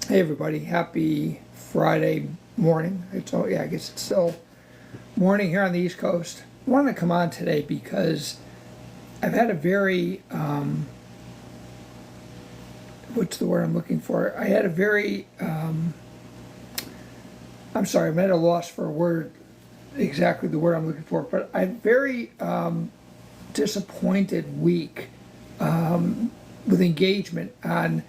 Hey everybody, happy Friday morning. I guess it's still morning here on the East Coast. I wanted to come on today because I've had a very, what's the word I'm looking for? I had a very, I'm sorry, I'm at a loss for a word, exactly the word I'm looking for, but I had a very disappointed week with engagement on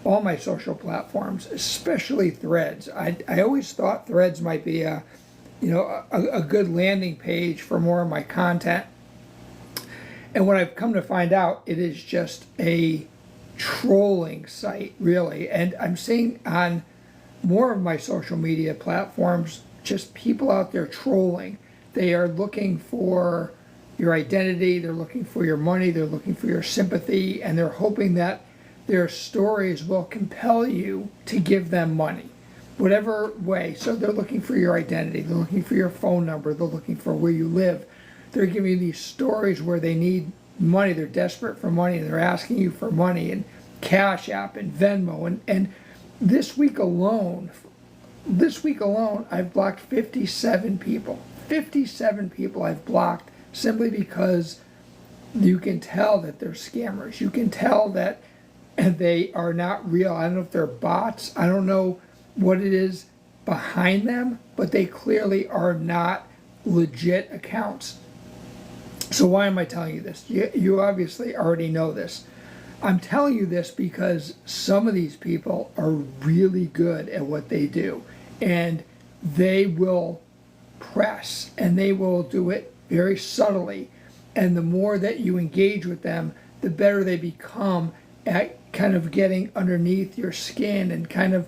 all my social platforms, especially Threads. I always thought Threads might be a good landing page for more of my content. And what I've come to find out, it is just a trolling site, really. And I'm seeing on more of my social media platforms, just people out there trolling. They are looking for your identity, they're looking for your money, they're looking for your sympathy, and they're hoping that their stories will compel you to give them money, whatever way. So they're looking for your identity, they're looking for your phone number, they're looking for where you live. They're giving you these stories where they need money, they're desperate for money, and they're asking you for money, and Cash App and Venmo. And this week alone, I've blocked 57 people. 57 people I've blocked simply because you can tell that they're scammers. You can tell that they are not real. I don't know if they're bots. I don't know what it is behind them, but they clearly are not legit accounts. So why am I telling you this? You obviously already know this. I'm telling you this because some of these people are really good at what they do, and they will press, and they will do it very subtly. And the more that you engage with them, the better they become at kind of getting underneath your skin and kind of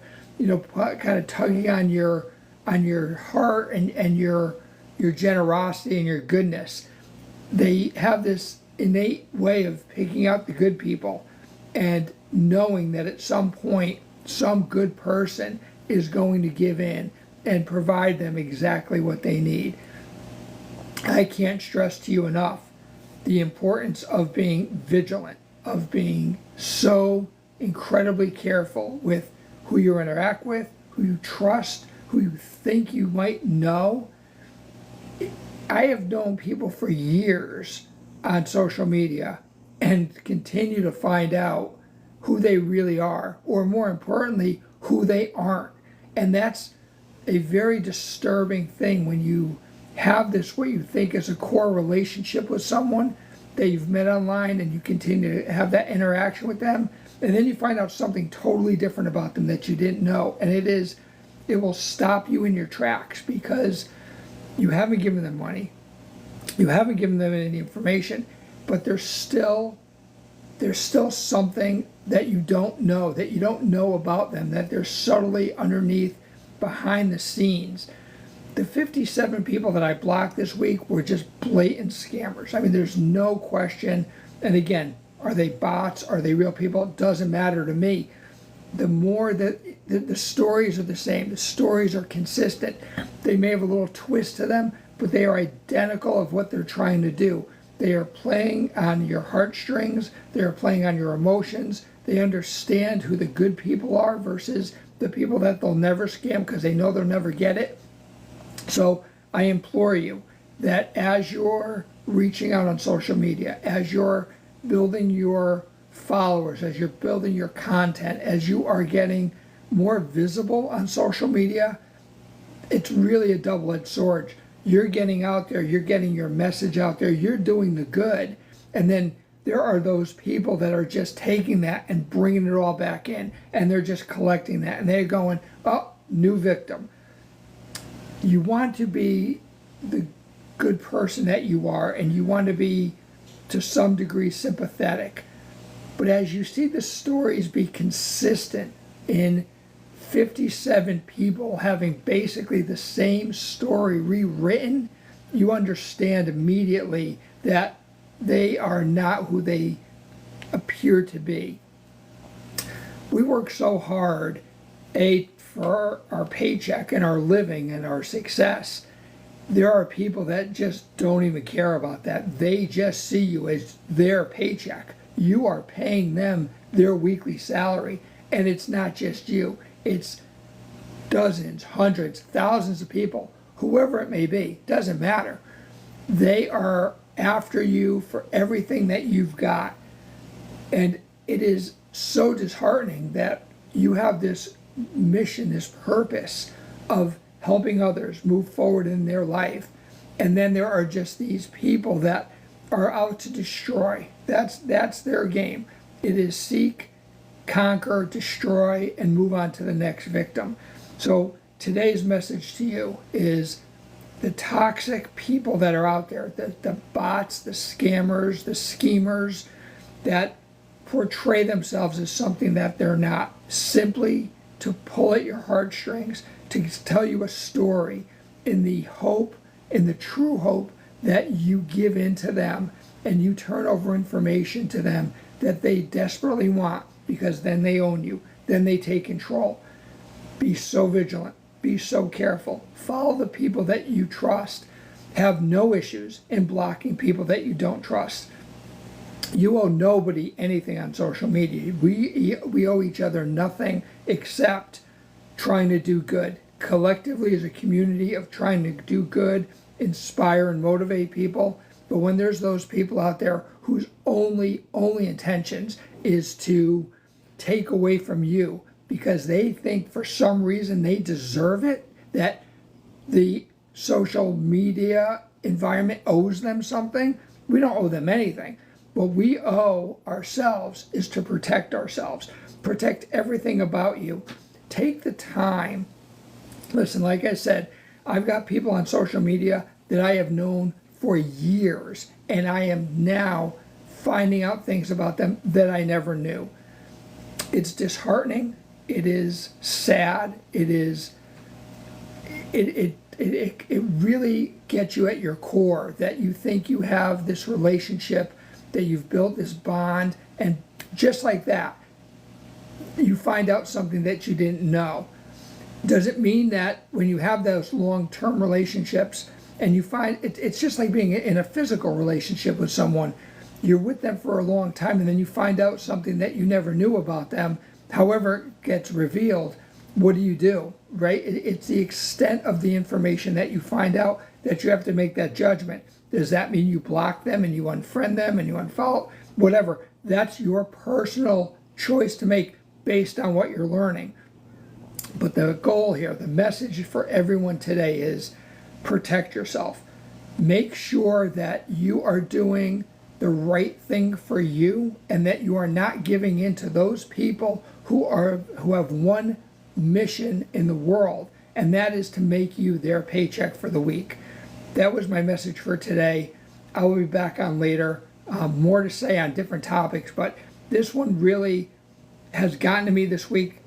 tugging on your heart and your generosity and your goodness. They have this innate way of picking out the good people and knowing that at some point some good person is going to give in and provide them exactly what they need. I can't stress to you enough the importance of being vigilant, of being so incredibly careful with who you interact with, who you trust, who you think you might know. I have known people for years on social media and continue to find out who they really are, or more importantly, who they aren't. And that's a very disturbing thing when you have this, what you think is a core relationship with someone that you've met online, and you continue to have that interaction with them, and then you find out something totally different about them that you didn't know. And it will stop you in your tracks because you haven't given them money, you haven't given them any information, but there's still something that you don't know about them, that they're subtly underneath, behind the scenes. The 57 people that I blocked this week were just blatant scammers. I mean, there's no question. And again, are they bots? Are they real people? It doesn't matter to me. The more that the stories are the same, the stories are consistent. They may have a little twist to them, but they are identical of what they're trying to do. They are playing on your heartstrings. They are playing on your emotions. They understand who the good people are versus the people that they'll never scam because they know they'll never get it. So I implore you that as you're reaching out on social media, as you're building your followers, as you're building your content, as you are getting more visible on social media, it's really a double-edged sword. You're getting out there, you're getting your message out there, you're doing the good, and then there are those people that are just taking that and bringing it all back in, and they're just collecting that, and they're going, oh, new victim. You want to be the good person that you are, and you want to be to some degree sympathetic. But as you see the stories be consistent in 57 people having basically the same story rewritten, you understand immediately that they are not who they appear to be. We work so hard, for our paycheck and our living and our success. There are people that just don't even care about that. They just see you as their paycheck. You are paying them their weekly salary, and it's not just you. It's dozens, hundreds, thousands of people, whoever it may be, doesn't matter. They are after you for everything that you've got. And it is so disheartening that you have this mission, this purpose of helping others move forward in their life. And then there are just these people that are out to destroy. That's their game. It is seek, conquer, destroy, and move on to the next victim. So today's message to you is the toxic people that are out there, the bots, the scammers, the schemers that portray themselves as something that they're not, simply to pull at your heartstrings, to tell you a story in the hope, in the true hope that you give in to them and you turn over information to them that they desperately want, because then they own you, then they take control. Be so vigilant, be so careful. Follow the people that you trust. Have no issues in blocking people that you don't trust. You owe nobody anything on social media. We owe each other nothing except trying to do good. Collectively as a community of trying to do good, inspire and motivate people. But when there's those people out there whose only intentions is to take away from you because they think for some reason they deserve it, that the social media environment owes them something, we don't owe them anything. What we owe ourselves is to protect ourselves, protect everything about you. Take the time. Listen, like I said, I've got people on social media that I have known for years, and I am now finding out things about them that I never knew. It's disheartening. It is sad. It really gets you at your core that you think you have this relationship, that you've built this bond, and just like that, you find out something that you didn't know. Does it mean that when you have those long-term relationships and you find it's just like being in a physical relationship with someone, you're with them for a long time and then you find out something that you never knew about them, however it gets revealed, what do, right? It's the extent of the information that you find out that you have to make that judgment. Does that mean you block them and you unfriend them and you unfollow? Whatever. That's your personal choice to make based on what you're learning. But the goal here, the message for everyone today is protect yourself. Make sure that you are doing the right thing for you and that you are not giving in to those people who have one mission in the world, and that is to make you their paycheck for the week. That was my message for today. I will be back on later. More to say on different topics, but this one really has gotten to me this week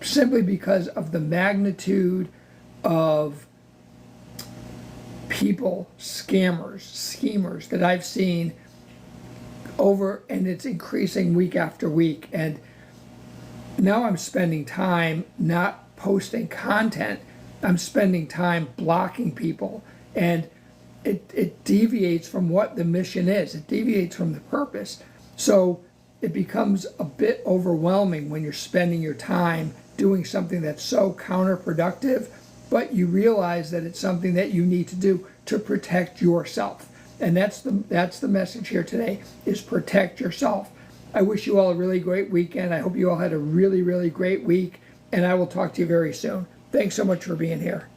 simply because of the magnitude of people, scammers, schemers that I've seen over, and it's increasing week after week. And now I'm spending time not posting content. I'm spending time blocking people, and it deviates from what the mission is. It deviates from the purpose. So it becomes a bit overwhelming when you're spending your time doing something that's so counterproductive, but you realize that it's something that you need to do to protect yourself. And that's the message here today, is protect yourself. I wish you all a really great weekend. I hope you all had a really, really great week, and I will talk to you very soon. Thanks so much for being here.